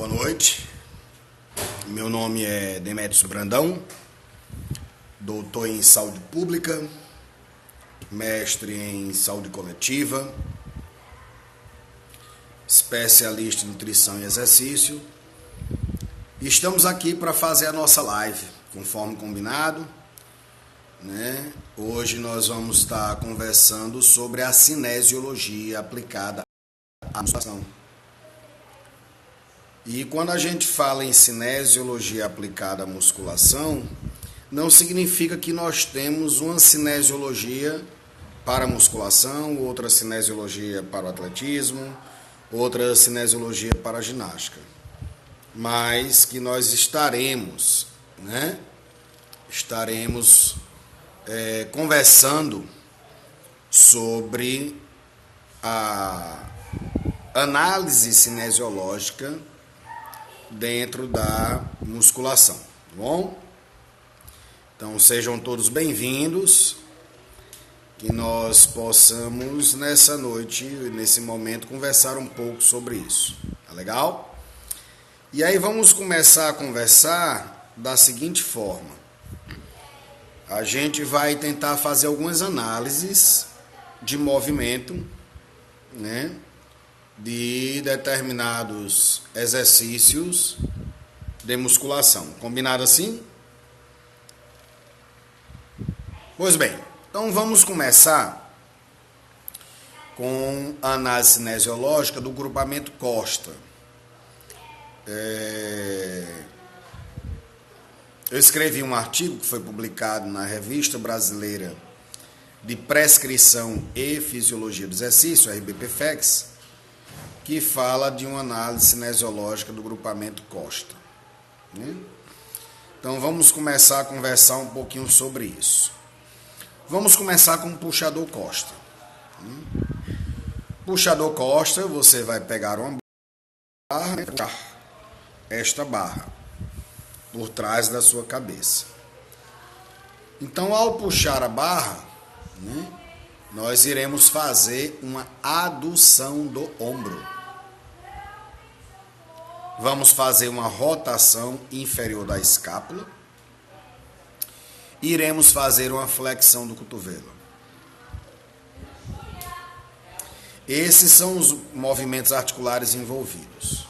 Boa noite, meu nome é Demétrio Brandão, doutor em saúde pública, mestre em saúde coletiva, especialista em nutrição e exercício. Estamos aqui para fazer a nossa live, conforme combinado, né? Hoje nós vamos estar conversando sobre a cinesiologia aplicada à musculação. E quando a gente fala em cinesiologia aplicada à musculação, não significa que nós temos uma cinesiologia para a musculação, outra cinesiologia para o atletismo, outra cinesiologia para a ginástica. Mas que nós estaremos conversando sobre a análise cinesiológica dentro da musculação, tá bom? Então sejam todos bem-vindos, que nós possamos nessa noite, nesse momento, conversar um pouco sobre isso, tá legal? E aí vamos começar a conversar da seguinte forma: a gente vai tentar fazer algumas análises de movimento, né, de determinados exercícios de musculação. Combinado assim? Pois bem, então vamos começar com a análise cinesiológica do grupamento Costa. Eu escrevi um artigo que foi publicado na Revista Brasileira de Prescrição e Fisiologia do Exercício, RBPFEX, que fala de uma análise cinesiológica do grupamento Costa, né? Então vamos começar a conversar um pouquinho sobre isso. Vamos começar com o puxador Costa. Puxador Costa, você vai pegar uma barra e puxar esta barra por trás da sua cabeça. Então, ao puxar a barra, né, nós iremos fazer uma adução do ombro. Vamos fazer uma rotação inferior da escápula. Iremos fazer uma flexão do cotovelo. Esses são os movimentos articulares envolvidos.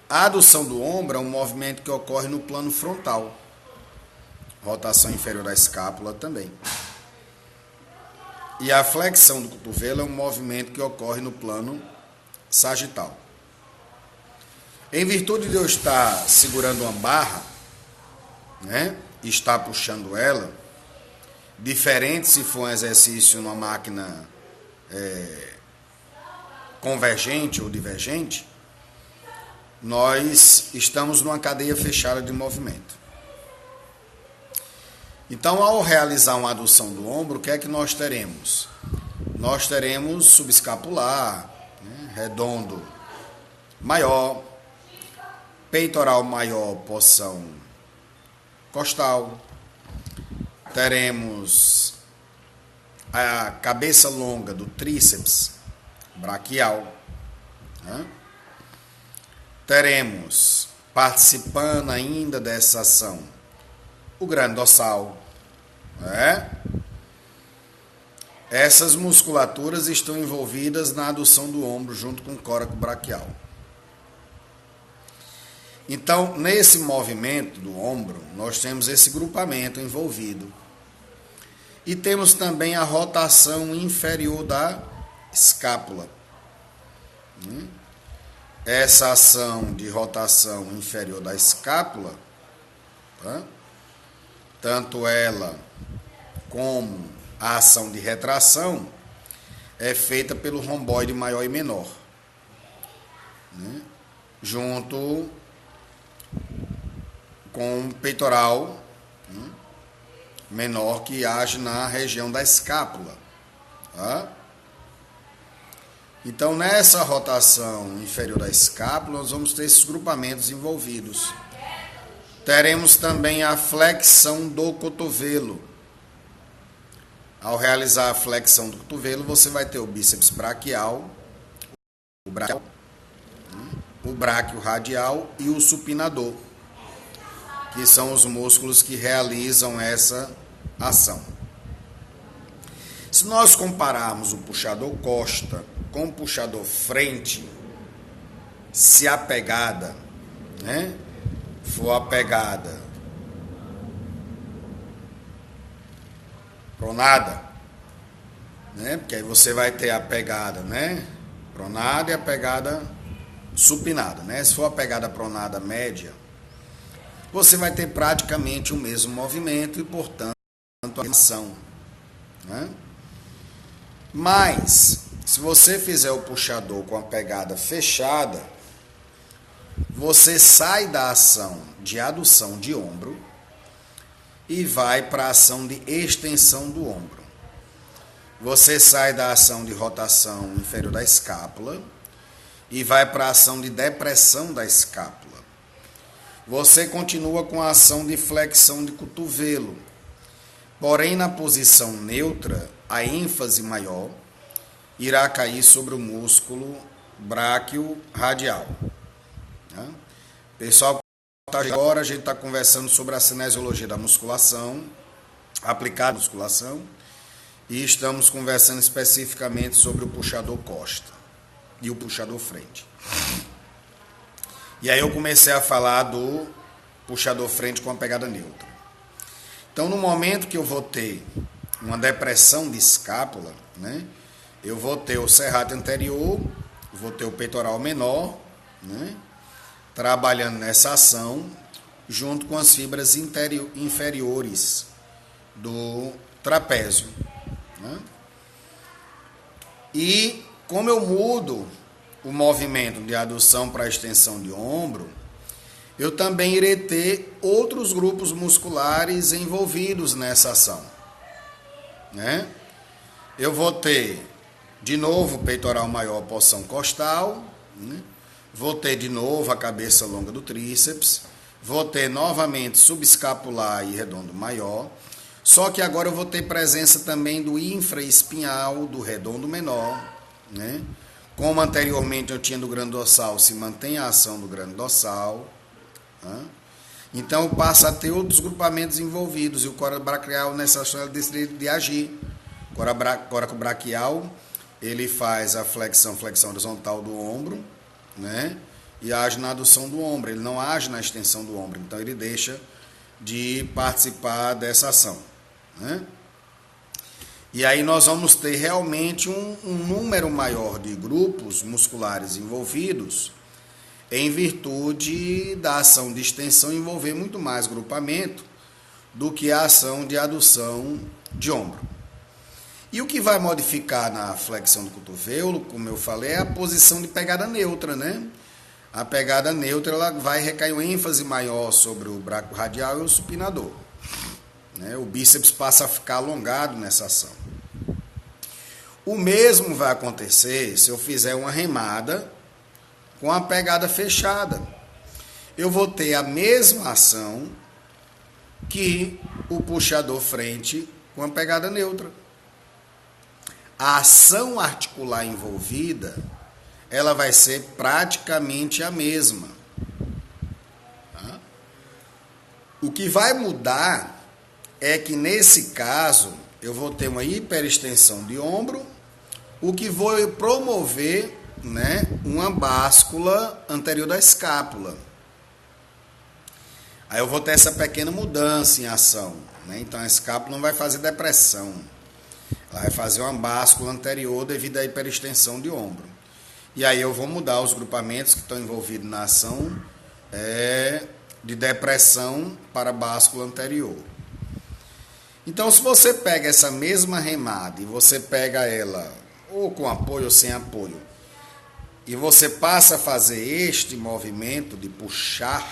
A adução do ombro é um movimento que ocorre no plano frontal. Rotação inferior da escápula também. E a flexão do cotovelo é um movimento que ocorre no plano sagital. Em virtude de eu estar segurando uma barra, né, e estar puxando ela, diferente se for um exercício numa máquina convergente ou divergente, nós estamos numa cadeia fechada de movimento. Então, ao realizar uma adução do ombro, o que é que nós teremos? Nós teremos subescapular, né, redondo maior, peitoral maior, porção costal, teremos a cabeça longa do tríceps braquial, né? Teremos, participando ainda dessa ação, o grande dorsal, né? Essas musculaturas estão envolvidas na adução do ombro junto com o córax braquial. Então, nesse movimento do ombro, nós temos esse grupamento envolvido. E temos também a rotação inferior da escápula. Essa ação de rotação inferior da escápula, tá? Tanto ela como a ação de retração, é feita pelo romboide maior e menor, né, junto com o peitoral, né, menor, que age na região da escápula, tá? Então, nessa rotação inferior da escápula, nós vamos ter esses grupamentos envolvidos. Teremos também a flexão do cotovelo. Ao realizar a flexão do cotovelo, você vai ter o bíceps braquial, o braquial, o bráquio radial e o supinador, que são os músculos que realizam essa ação. Se nós compararmos o puxador costa com o puxador frente, se a pegada, né, for a pegada pronada, né, porque aí você vai ter a pegada, né, pronada e a pegada supinada, né? Se for a pegada pronada média, você vai ter praticamente o mesmo movimento e, portanto, a ação, né? Mas, se você fizer o puxador com a pegada fechada, você sai da ação de adução de ombro e vai para a ação de extensão do ombro. Você sai da ação de rotação inferior da escápula e vai para a ação de depressão da escápula. Você continua com a ação de flexão de cotovelo. Porém, na posição neutra, a ênfase maior irá cair sobre o músculo bráquio radial. Pessoal, agora a gente está conversando sobre a cinesiologia da musculação, aplicada à musculação, e estamos conversando especificamente sobre o puxador costa e o puxador frente. E aí eu comecei a falar do puxador frente com a pegada neutra. Então, no momento que eu vou ter uma depressão de escápula, né, eu vou ter o serrátil anterior, vou ter o peitoral menor, né, trabalhando nessa ação, junto com as fibras inferiores do trapézio. Né? E como eu mudo o movimento de adução para extensão de ombro, eu também irei ter outros grupos musculares envolvidos nessa ação. Né? Eu vou ter, de novo, o peitoral maior, porção costal, né? Vou ter de novo a cabeça longa do tríceps, vou ter novamente subescapular e redondo maior, só que agora eu vou ter presença também do infraespinhal, do redondo menor, né? Como anteriormente eu tinha do grande dorsal, se mantém a ação do grande dorsal. Né? Então passa a ter outros grupamentos envolvidos, e o corabraquial nessa ação ele decide de agir. O corabraquial ele faz a flexão horizontal do ombro, né? E age na adução do ombro, ele não age na extensão do ombro, então ele deixa de participar dessa ação, né? E aí nós vamos ter realmente um número maior de grupos musculares envolvidos, em virtude da ação de extensão envolver muito mais grupamento do que a ação de adução de ombro. E o que vai modificar na flexão do cotovelo, como eu falei, é a posição de pegada neutra, né? A pegada neutra ela vai recair uma ênfase maior sobre o bráquio radial e o supinador. Né? O bíceps passa a ficar alongado nessa ação. O mesmo vai acontecer se eu fizer uma remada com a pegada fechada. Eu vou ter a mesma ação que o puxador frente com a pegada neutra. A ação articular envolvida, ela vai ser praticamente a mesma. Tá? O que vai mudar é que, nesse caso, eu vou ter uma hiperextensão de ombro, o que vai promover, né, uma báscula anterior da escápula. Aí eu vou ter essa pequena mudança em ação. Né? Então a escápula não vai fazer depressão. Ela vai fazer uma báscula anterior devido à hiperextensão de ombro. E aí eu vou mudar os grupamentos que estão envolvidos na ação de depressão para báscula anterior. Então, se você pega essa mesma remada e você pega ela ou com apoio ou sem apoio, e você passa a fazer este movimento de puxar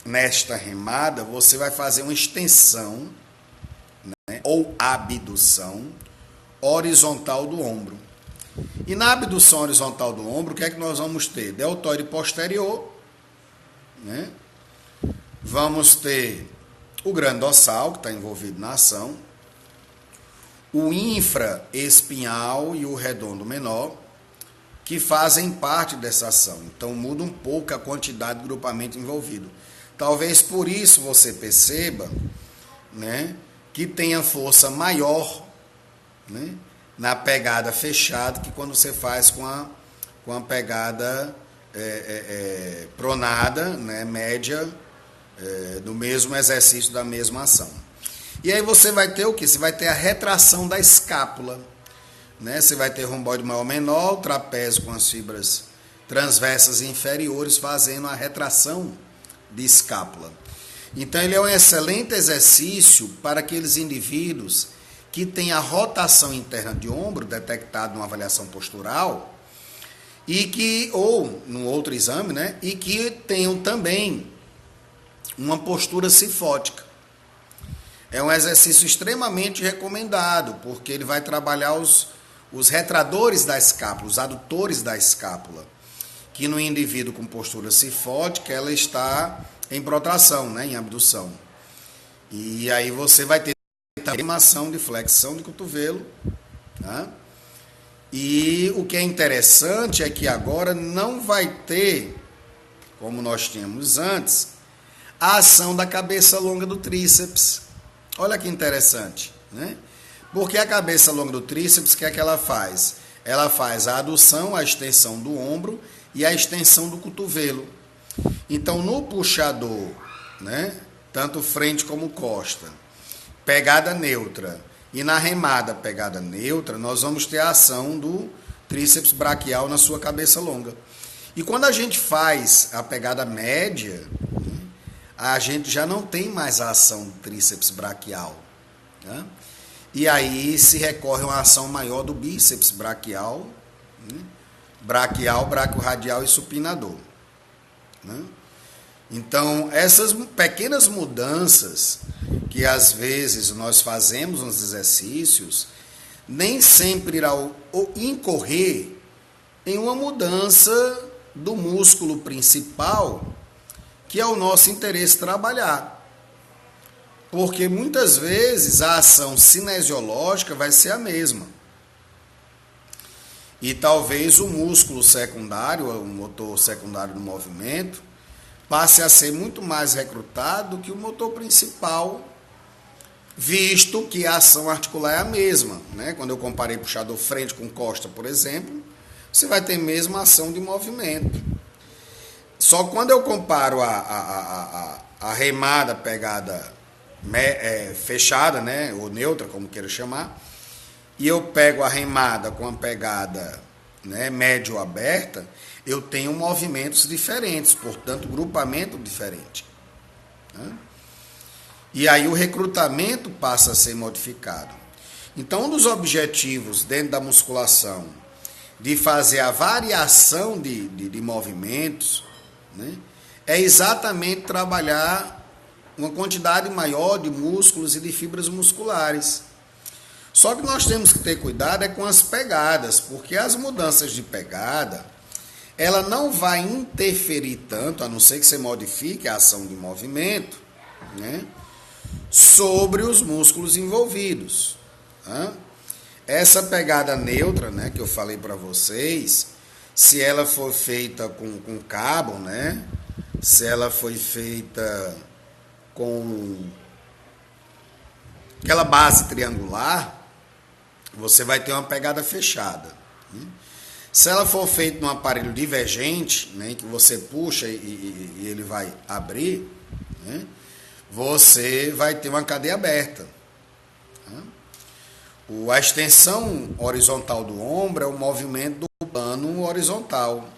nesta remada, você vai fazer uma extensão, né, ou abdução horizontal do ombro. E na abdução horizontal do ombro, o que é que nós vamos ter? Deltoide posterior, né? Vamos ter o grande dorsal, que está envolvido na ação, o infraespinhal e o redondo menor, que fazem parte dessa ação. Então muda um pouco a quantidade de grupamento envolvido. Talvez por isso você perceba, né, que tenha força maior, né, na pegada fechada que quando você faz com a pegada pronada, né, média, do mesmo exercício, da mesma ação. E aí você vai ter o quê? Você vai ter a retração da escápula, né? Você vai ter romboide maior menor, o trapézio com as fibras transversas inferiores fazendo a retração de escápula. Então ele é um excelente exercício para aqueles indivíduos que têm a rotação interna de ombro detectada numa avaliação postural e que, ou num outro exame, né? E que tenham também uma postura cifótica. É um exercício extremamente recomendado, porque ele vai trabalhar os retradores da escápula, os adutores da escápula, que no indivíduo com postura cifótica, ela está em protração, né, em abdução. E aí você vai ter uma ação de flexão de cotovelo. Tá? E o que é interessante é que agora não vai ter, como nós tínhamos antes, a ação da cabeça longa do tríceps. Olha que interessante, né? Porque a cabeça longa do tríceps, o que é que ela faz? Ela faz a adução, a extensão do ombro e a extensão do cotovelo. Então, no puxador, né, tanto frente como costa, pegada neutra, e na remada, pegada neutra, nós vamos ter a ação do tríceps braquial na sua cabeça longa. E quando a gente faz a pegada média, a gente já não tem mais a ação do tríceps braquial, né? E aí se recorre a uma ação maior do bíceps braquial, né? Braquial, braquiorradial e supinador, né? Então, essas pequenas mudanças que às vezes nós fazemos nos exercícios, nem sempre irão incorrer em uma mudança do músculo principal, que é o nosso interesse trabalhar. Porque muitas vezes a ação cinesiológica vai ser a mesma. E talvez o músculo secundário, o motor secundário do movimento, passe a ser muito mais recrutado do que o motor principal, visto que a ação articular é a mesma, né? Quando eu comparei puxador frente com costa, por exemplo, você vai ter a mesma ação de movimento. Só quando eu comparo a remada pegada fechada, né, ou neutra, como queira chamar, e eu pego a remada com a pegada, né, média ou aberta, eu tenho movimentos diferentes, portanto, grupamento diferente, né? E aí o recrutamento passa a ser modificado. Então, um dos objetivos dentro da musculação de fazer a variação de movimentos, né, é exatamente trabalhar uma quantidade maior de músculos e de fibras musculares. Só que nós temos que ter cuidado com as pegadas, porque as mudanças de pegada, ela não vai interferir tanto, a não ser que você modifique a ação de movimento, né, sobre os músculos envolvidos. Tá? Essa pegada neutra, né, que eu falei para vocês, se ela for feita com cabo, né, se ela foi feita com aquela base triangular, você vai ter uma pegada fechada, né? Se ela for feita num aparelho divergente, né, que você puxa e ele vai abrir, né, você vai ter uma cadeia aberta. Tá? A extensão horizontal do ombro é o movimento do plano horizontal,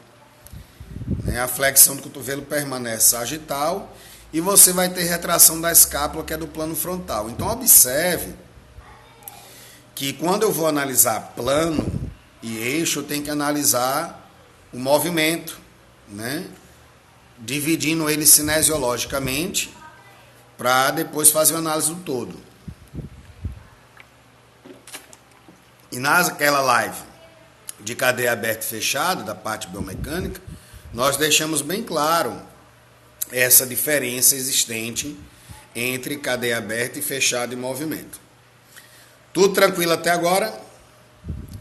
né? A flexão do cotovelo permanece sagital e você vai ter retração da escápula, que é do plano frontal. Então, observe que quando eu vou analisar plano e eixo, eu tenho que analisar o movimento, né, dividindo ele cinesiologicamente, para depois fazer uma análise do todo. E naquela live de cadeia aberta e fechada, da parte biomecânica, nós deixamos bem claro essa diferença existente entre cadeia aberta e fechada em movimento. Tudo tranquilo até agora?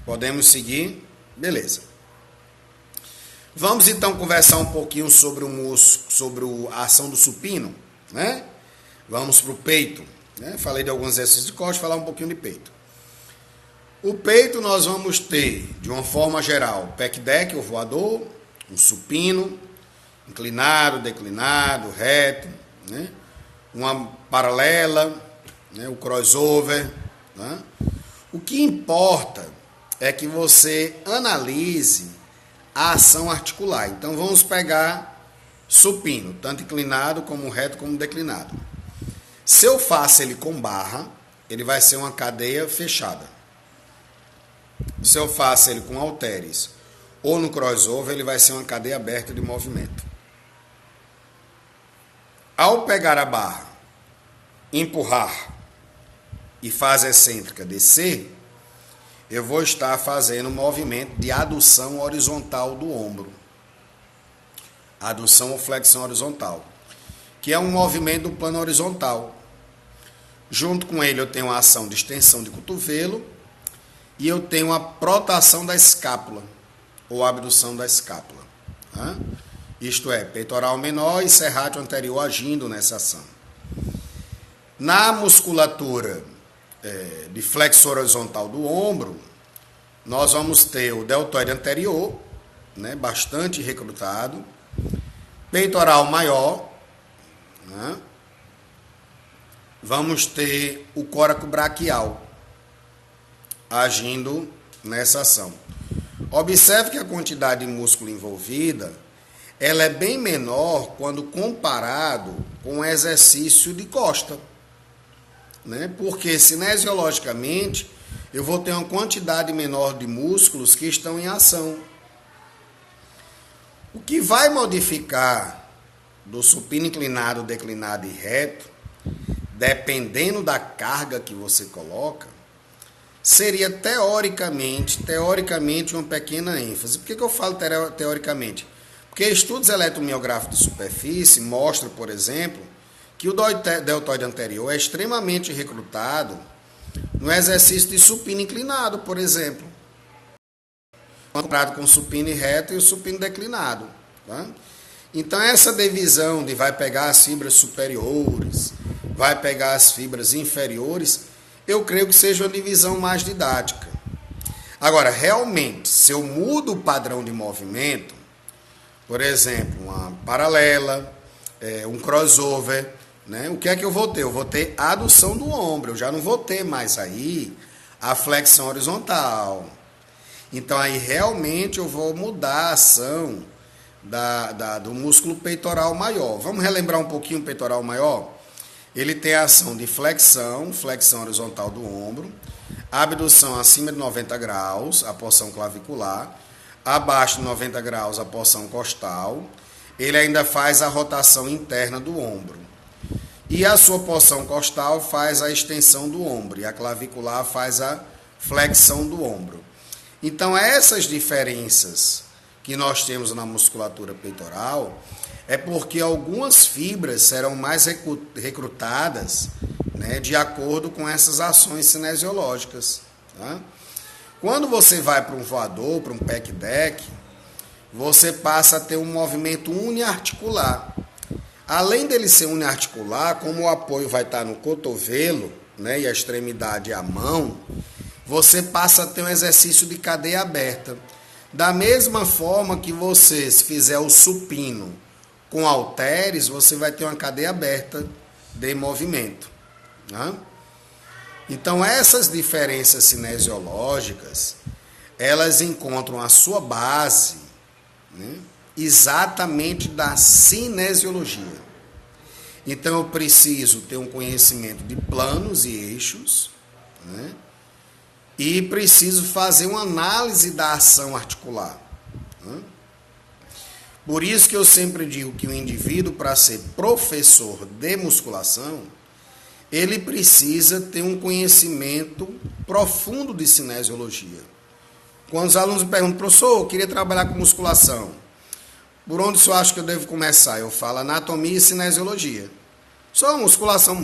Podemos seguir? Beleza. Vamos então conversar um pouquinho sobre o músculo, sobre a ação do supino, né? Vamos para o peito, né? Falei de alguns exercícios de costa, falar um pouquinho de peito. O peito nós vamos ter, de uma forma geral, pec deck, o voador, um supino, inclinado, declinado, reto, né? Uma paralela, né? O crossover, né? O que importa é que você analise a ação articular. Então vamos pegar supino, tanto inclinado como reto como declinado. Se eu faço ele com barra, ele vai ser uma cadeia fechada. Se eu faço ele com halteres ou no crossover, ele vai ser uma cadeia aberta de movimento. Ao pegar a barra, empurrar e fase excêntrica descer, eu vou estar fazendo um movimento de adução horizontal do ombro. Adução ou flexão horizontal, que é um movimento do plano horizontal. Junto com ele eu tenho a ação de extensão de cotovelo e eu tenho a protração da escápula, ou abdução da escápula. Tá? Isto é, peitoral menor e serrátil anterior agindo nessa ação. Na musculatura de flexor horizontal do ombro, nós vamos ter o deltoide anterior, né, bastante recrutado, peitoral maior, né, vamos ter o córaco braquial agindo nessa ação. Observe que a quantidade de músculo envolvida ela é bem menor quando comparado com o exercício de costa, né? Porque cinesiologicamente eu vou ter uma quantidade menor de músculos que estão em ação. O que vai modificar do supino inclinado, declinado e reto, dependendo da carga que você coloca, seria teoricamente uma pequena ênfase. Por que eu falo teoricamente? Porque estudos eletromiográficos de superfície mostram, por exemplo, que o deltoide anterior é extremamente recrutado no exercício de supino inclinado, por exemplo, comparado com o supino reto e o supino declinado. Tá? Então, essa divisão de vai pegar as fibras superiores, vai pegar as fibras inferiores, eu creio que seja uma divisão mais didática. Agora, realmente, se eu mudo o padrão de movimento, por exemplo, uma paralela, um crossover, né? O que é que eu vou ter? Eu vou ter a adução do ombro, eu já não vou ter mais aí a flexão horizontal. Então, aí realmente eu vou mudar a ação do músculo peitoral maior. Vamos relembrar um pouquinho o peitoral maior? Ele tem a ação de flexão horizontal do ombro, abdução acima de 90 graus, a porção clavicular, abaixo de 90 graus, a porção costal. Ele ainda faz a rotação interna do ombro. E a sua porção costal faz a extensão do ombro, e a clavicular faz a flexão do ombro. Então, essas diferenças que nós temos na musculatura peitoral é porque algumas fibras serão mais recrutadas, né, de acordo com essas ações cinesiológicas. Tá? Quando você vai para um voador, para um pec deck, você passa a ter um movimento uniarticular. Além dele ser uniarticular, como o apoio vai estar no cotovelo, né, e a extremidade é a mão, você passa a ter um exercício de cadeia aberta. Da mesma forma que você, se fizer o supino com halteres, você vai ter uma cadeia aberta de movimento. Né? Então, essas diferenças cinesiológicas, elas encontram a sua base, né, exatamente da cinesiologia. Então, eu preciso ter um conhecimento de planos e eixos, né, e preciso fazer uma análise da ação articular. Né? Por isso que eu sempre digo que o indivíduo, para ser professor de musculação, ele precisa ter um conhecimento profundo de cinesiologia. Quando os alunos me perguntam, professor, eu queria trabalhar com musculação, por onde o senhor acha que eu devo começar? Eu falo anatomia e cinesiologia. Só musculação.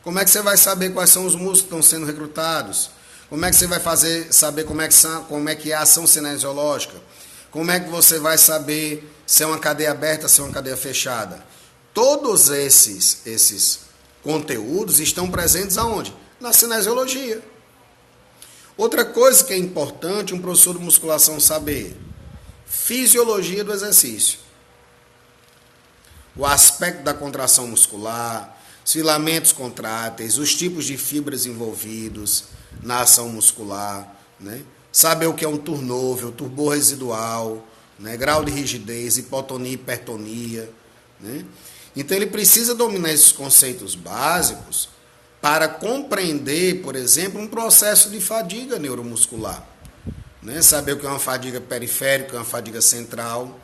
Como é que você vai saber quais são os músculos que estão sendo recrutados? Como é que você vai saber como é que é a ação cinesiológica? Como é que você vai saber se é uma cadeia aberta, se é uma cadeia fechada? Todos esses conteúdos estão presentes aonde? Na cinesiologia. Outra coisa que é importante um professor de musculação saber: fisiologia do exercício. O aspecto da contração muscular, os filamentos contráteis, os tipos de fibras envolvidos na ação muscular, né? Saber o que é um turnover, o turbor residual, né? Grau de rigidez, hipotonia, hipertonia, né? Então ele precisa dominar esses conceitos básicos para compreender, por exemplo, um processo de fadiga neuromuscular, né? Saber o que é uma fadiga periférica, o que é uma fadiga central,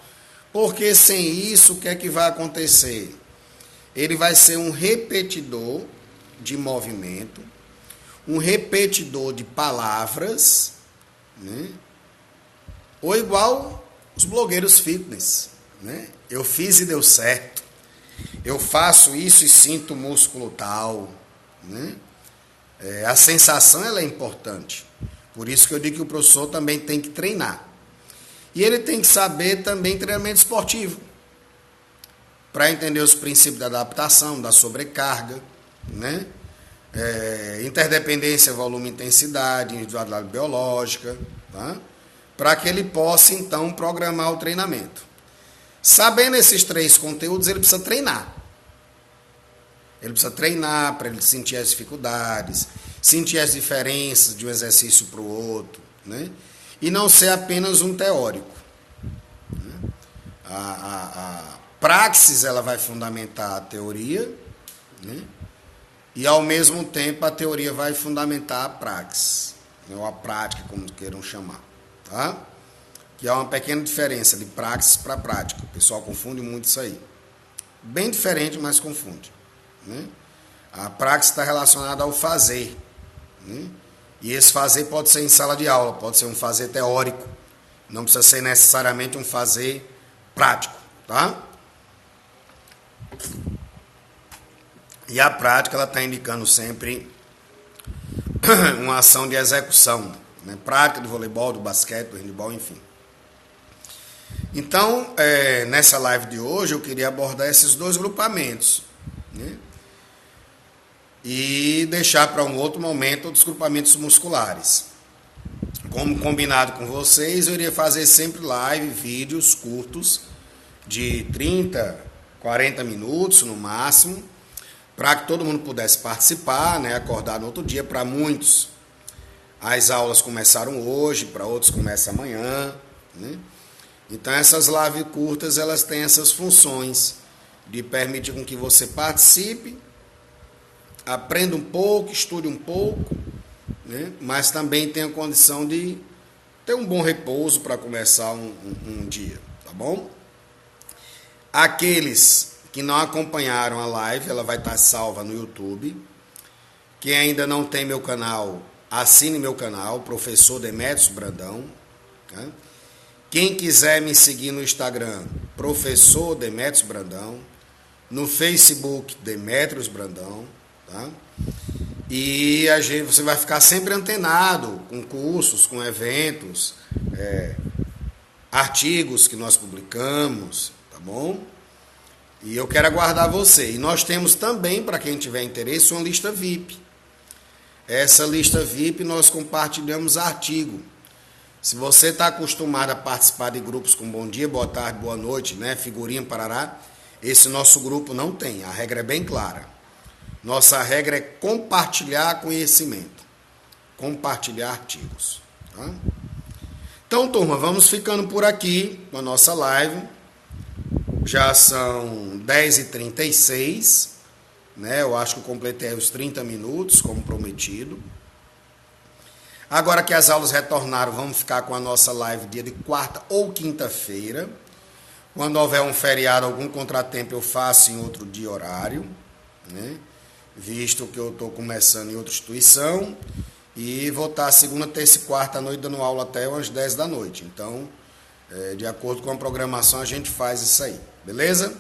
porque sem isso o que é que vai acontecer? Ele vai ser um repetidor de movimento, um repetidor de palavras, né? Ou igual os blogueiros fitness, né? Eu fiz e deu certo, eu faço isso e sinto o músculo tal, né? A sensação ela é importante, por isso que eu digo que o professor também tem que treinar. E ele tem que saber também treinamento esportivo, para entender os princípios da adaptação, da sobrecarga, né? Interdependência, volume e intensidade, individualidade biológica, tá? Para que ele possa, então, programar o treinamento. Sabendo esses 3 conteúdos, ele precisa treinar. Ele precisa treinar para ele sentir as dificuldades, sentir as diferenças de um exercício para o outro, né? E não ser apenas um teórico. A praxis ela vai fundamentar a teoria, né? E ao mesmo tempo a teoria vai fundamentar a praxis, né? Ou a prática, como queiram chamar, tá? Que há uma pequena diferença de praxis para prática. O pessoal confunde muito isso aí. Bem diferente, mas confunde, né? A praxis está relacionada ao fazer, né? E esse fazer pode ser em sala de aula, pode ser um fazer teórico, não precisa ser necessariamente um fazer prático, tá? E a prática ela está indicando sempre uma ação de execução, né? Prática do voleibol, do basquete, do handebol, enfim. Então, nessa live de hoje eu queria abordar esses 2 grupamentos, né? E deixar para um outro momento os grupamentos musculares. Como combinado com vocês, eu iria fazer sempre live, vídeos curtos de 30, 40 minutos no máximo, para que todo mundo pudesse participar, né? Acordar no outro dia. Para muitos, as aulas começaram hoje, para outros começam amanhã, né? Então essas lives curtas elas têm essas funções de permitir com que você participe, aprenda um pouco, estude um pouco, né? Mas também tenha condição de ter um bom repouso para começar um dia, tá bom? Aqueles que não acompanharam a live, ela vai estar salva no YouTube. Quem ainda não tem meu canal, assine meu canal, Professor Demetrios Brandão, tá? Quem quiser me seguir no Instagram, Professor Demetrios Brandão, no Facebook, Demetrios Brandão, tá? E você vai ficar sempre antenado com cursos, com eventos, artigos que nós publicamos, tá bom? E eu quero aguardar você. E nós temos também, para quem tiver interesse, uma lista VIP. Essa lista VIP nós compartilhamos artigo. Se você está acostumado a participar de grupos com bom dia, boa tarde, boa noite, né? Figurinha, parará, esse nosso grupo não tem. A regra é bem clara. Nossa regra é compartilhar conhecimento, compartilhar artigos, tá? Então, turma, vamos ficando por aqui com a nossa live. Já são 10h36, né? Eu acho que eu completei os 30 minutos, como prometido. Agora que as aulas retornaram, vamos ficar com a nossa live dia de quarta ou quinta-feira. Quando houver um feriado, algum contratempo, eu faço em outro dia horário, né? Visto que eu estou começando em outra instituição e vou estar segunda, terça e quarta à noite dando aula até umas 10 da noite. Então, de acordo com a programação, a gente faz isso aí, beleza?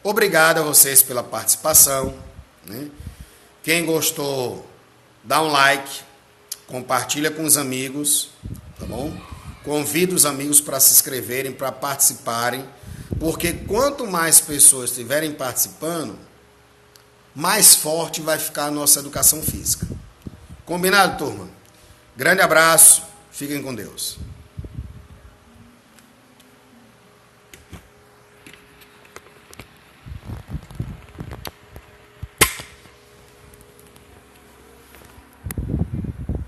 Obrigado a vocês pela participação, né? Quem gostou, dá um like, compartilha com os amigos, tá bom? Convido os amigos para se inscreverem, para participarem, porque quanto mais pessoas estiverem participando, mais forte vai ficar a nossa educação física. Combinado, turma? Grande abraço, fiquem com Deus.